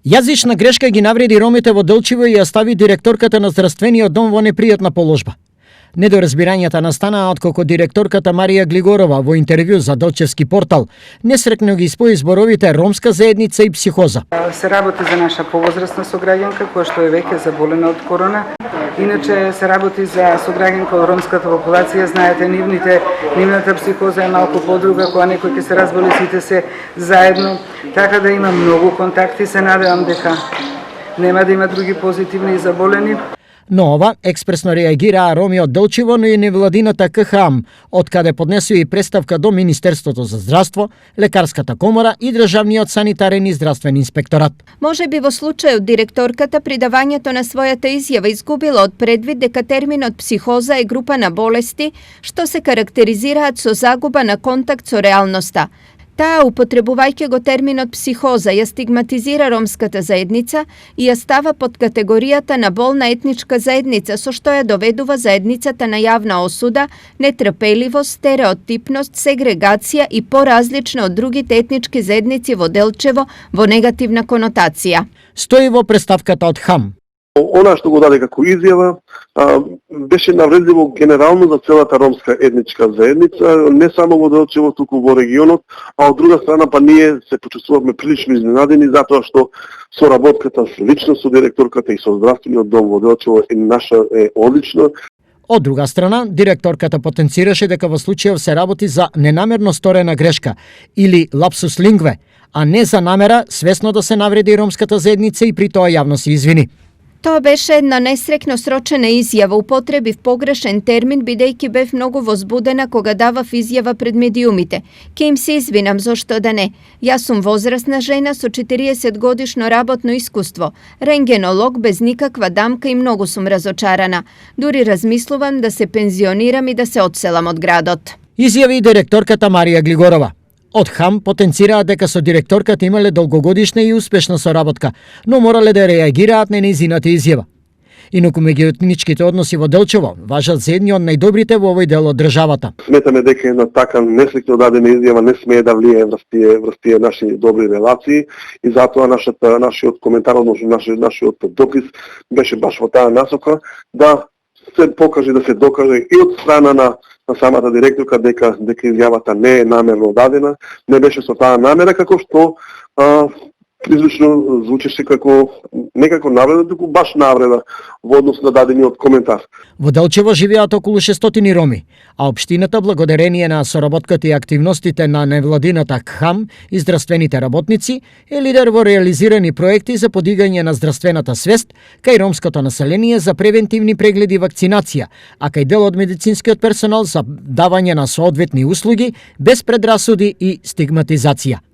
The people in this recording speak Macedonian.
Јазична грешка ги навреди ромите во Делчево и ја стави директорката на здравствениот дом во непријатна положба. Недоразбирањата настанаа откако директорката Марија Глигорова во интервју за Делчевски портал несрекно ги испои зборовите ромска заедница и психоза. Се работи за наша повозрастна сограѓанка која што е веќе заболена од корона. Иначе се работи за сограѓанка од ромската популација, знаете, нивната психоза е малку подруга, кога некој ќе се разболи сите се заедно, така да има многу контакти, се надевам дека нема да има други позитивни и заболени. Но ова експресно реагираа роми од Делчево, но и невладината КХАМ, од каде поднесува и представка до Министерството за здравство, Лекарската комора и Државниот санитарен и здравствен инспекторат. Може би во случајот директорката при давањето на својата изјава изгубила од предвид дека терминот психоза е група на болести што се карактеризираат со загуба на контакт со реалноста. Таа, употребувајќи го терминот психоза, ја стигматизира ромската заедница и ја става под категоријата на болна етничка заедница, со што ја доведува заедницата на јавна осуда, нетрпеливост, стереотипност, сегрегација и поразлична од другите етнички заедници во Делчево во негативна конотација. Стои во представката од ХАМ. Она што го даде како изјава беше навредливо генерално за целата ромска етничка заедница, не само во Делчево, туку во регионот, а од друга страна па ние се почувствувавме прилично изненадени затоа што соработката лично со директорката и со здравствениот дом во Делчево е одлична. Од друга страна, директорката потенцираше дека во случајов се работи за ненамерно сторена грешка или лапсус лингве, а не за намера свесно да се навреди ромската заедница и при тоа јавно се извини. Тоа беше една несрекно срочена изјава, употребив погрешен термин бидејќи бев многу возбудена кога давав изјава пред медиумите. Ке им се извинам, зошто да не. Јас сум возрастна жена со 40 годишно работно искуство, рентгенолог без никаква дамка и многу сум разочарана. Дури размислувам да се пензионирам и да се одселам од градот. Изјави директорката Марија Глигорова. Од ХАМ потенцираат дека со директорката имале долгогодишна и успешна соработка, но морале да реагираат на нејзината изјава. Инаку меѓуетничките односи во Делчево важат за едни од најдобрите во овој дел од државата. Сметаме дека една така неслекно дадена изјава не смее да влие врз тие наши добри релации и затоа нашиот коментар, односно нашиот допис беше баш во таа насока да се покаже, да се докаже и од страна на самата директорка дека изјавата не е намерно дадена, не беше со таа намера, како што прилично звучеше како некако навреда, туку баш навреда во однос на дадениот коментар. Во Делчево живеат околу 600 роми, а општината благодарение на соработката и активностите на невладината КХАМ и здравствените работници е лидер во реализирани проекти за подигање на здравствената свест кај ромското население за превентивни прегледи и вакцинација, а кај дел од медицинскиот персонал за давање на соодветни услуги без предрасуди и стигматизација.